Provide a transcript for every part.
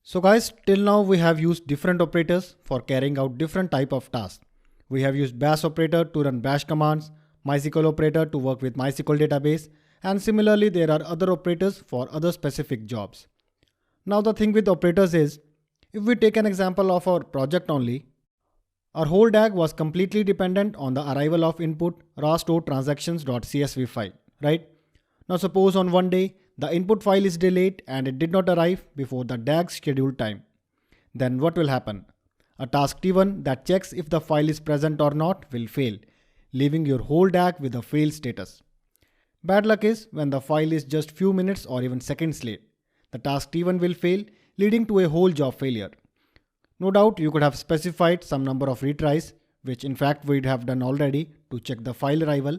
So guys, till now we have used different operators for carrying out different type of tasks. We have used bash operator to run bash commands, MySQL operator to work with MySQL database, and similarly there are other operators for other specific jobs. Now the thing with operators is, if we take an example of our project only, our whole DAG was completely dependent on the arrival of input raw stored transactions.csv file, right? Now suppose on one day, the input file is delayed and it did not arrive before the DAG scheduled time. Then what will happen? A task T1 that checks if the file is present or not will fail, leaving your whole DAG with a failed status. Bad luck is when the file is just few minutes or even seconds late. The task T1 will fail, leading to a whole job failure. No doubt you could have specified some number of retries, which in fact we'd have done already to check the file arrival,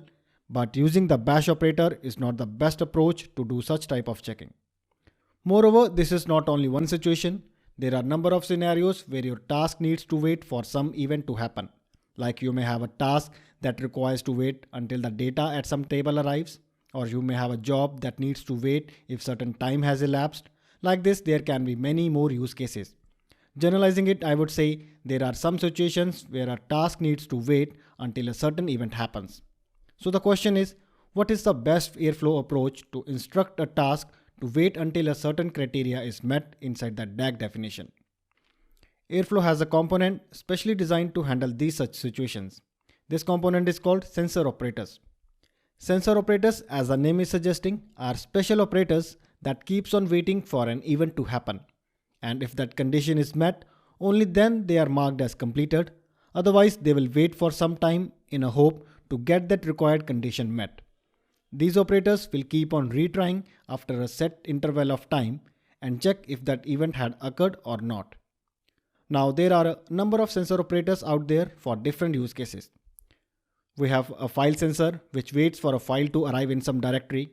but using the bash operator is not the best approach to do such type of checking. Moreover, this is not only one situation. There are number of scenarios where your task needs to wait for some event to happen. Like you may have a task that requires to wait until the data at some table arrives, or you may have a job that needs to wait if certain time has elapsed. Like this, there can be many more use cases. Generalizing it, I would say there are some situations where a task needs to wait until a certain event happens. So the question is, what is the best Airflow approach to instruct a task to wait until a certain criteria is met inside the DAG definition? Airflow has a component specially designed to handle these such situations. This component is called sensor operators. Sensor operators, as the name is suggesting, are special operators that keeps on waiting for an event to happen. And if that condition is met, only then they are marked as completed. Otherwise, they will wait for some time in a hope to get that required condition met. These operators will keep on retrying after a set interval of time and check if that event had occurred or not. Now there are a number of sensor operators out there for different use cases. We have a file sensor which waits for a file to arrive in some directory.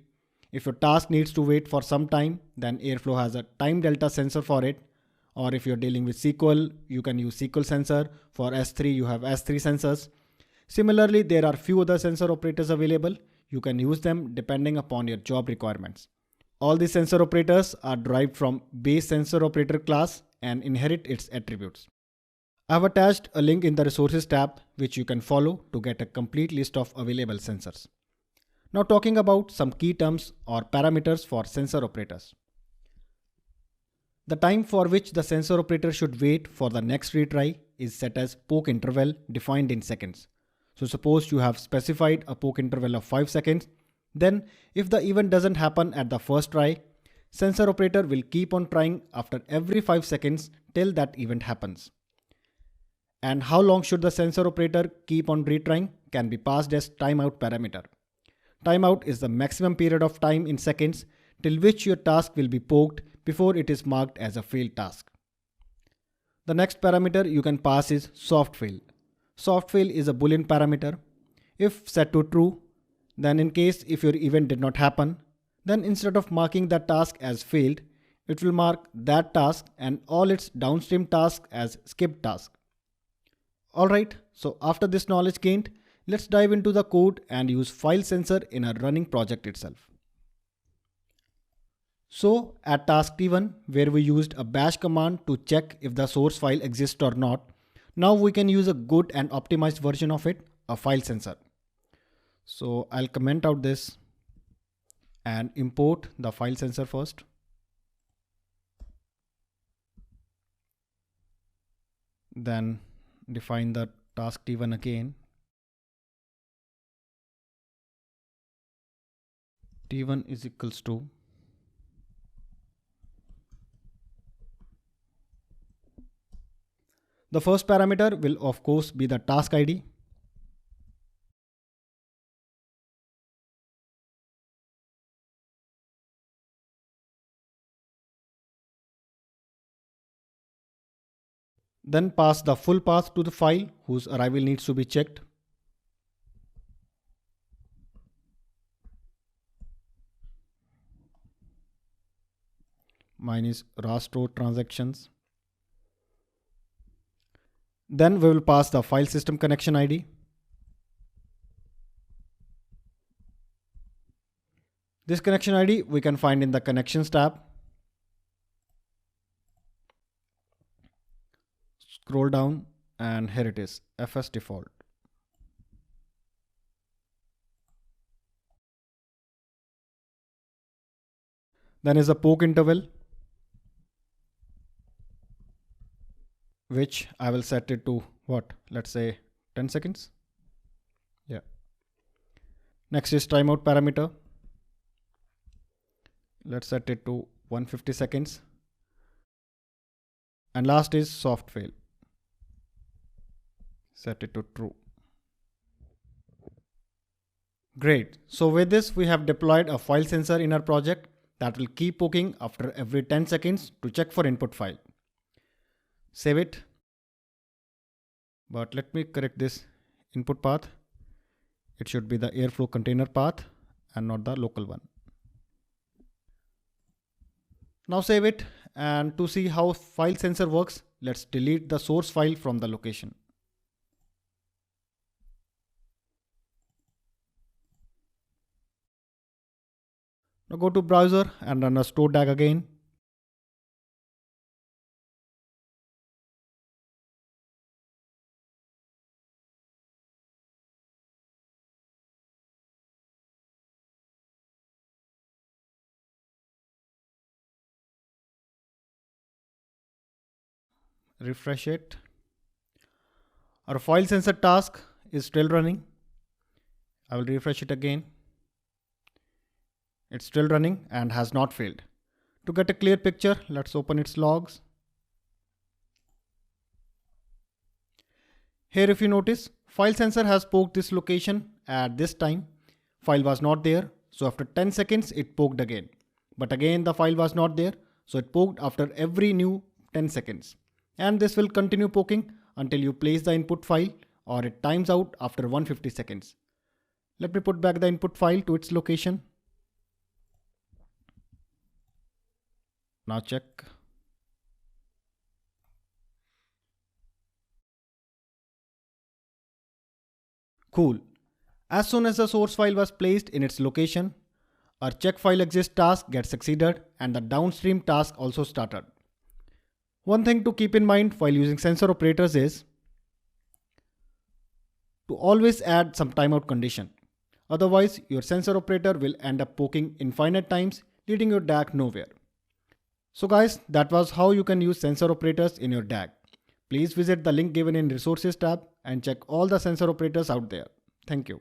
If your task needs to wait for some time, then Airflow has a time delta sensor for it. Or if you're dealing with SQL, you can use SQL sensor. For S3, you have S3 sensors. Similarly, there are few other sensor operators available. You can use them depending upon your job requirements. All these sensor operators are derived from base sensor operator class and inherit its attributes. I have attached a link in the resources tab which you can follow to get a complete list of available sensors. Now talking about some key terms or parameters for sensor operators. The time for which the sensor operator should wait for the next retry is set as poke interval defined in seconds. So suppose you have specified a poke interval of 5 seconds, then if the event doesn't happen at the first try, sensor operator will keep on trying after every 5 seconds till that event happens. And how long should the sensor operator keep on retrying can be passed as timeout parameter. Timeout is the maximum period of time in seconds till which your task will be poked before it is marked as a failed task. The next parameter you can pass is soft fail. Soft fail is a boolean parameter. If set to true, then in case if your event did not happen, then instead of marking that task as failed, it will mark that task and all its downstream tasks as skipped task. Alright, so after this knowledge gained, let's dive into the code and use file sensor in a running project itself. So at task T1, where we used a bash command to check if the source file exists or not, now we can use a good and optimized version of it, a file sensor. So I'll comment out this and import the file sensor first. Then define the task T1 again. T1 is equals to the first parameter will of course be the task ID. Then pass the full path to the file whose arrival needs to be checked. Mine is raw stored transactions. Then we will pass the file system connection ID. This connection ID we can find in the connections tab. scroll down and here it is, FS default. Then is a poke interval, which I will set it to what? Let's say 10 seconds. Yeah. Next is timeout parameter. Let's set it to 150 seconds. And last is soft fail. Set it to true. Great. So with this, we have deployed a file sensor in our project that will keep poking after every 10 seconds to check for input file. Save it. But let me correct this input path. It should be the Airflow container path and not the local one. Now save it, and to see how file sensor works, let's delete the source file from the location. Now go to browser and run a store DAG again. Refresh it. Our file sensor task is still running. I will refresh it again. It's still running and has not failed. To get a clear picture, let's open its logs. Here if you notice, file sensor has poked this location at this time. File was not there, so after 10 seconds it poked again. But again the file was not there, so it poked after every new 10 seconds. And this will continue poking until you place the input file or it times out after 150 seconds. Let me put back the input file to its location. Now check. Cool. As soon as the source file was placed in its location, our check file exist task gets succeeded and the downstream task also started. One thing to keep in mind while using sensor operators is to always add some timeout condition. Otherwise, your sensor operator will end up poking infinite times, leading your DAG nowhere. So guys, that was how you can use sensor operators in your DAG. Please visit the link given in resources tab and check all the sensor operators out there. Thank you.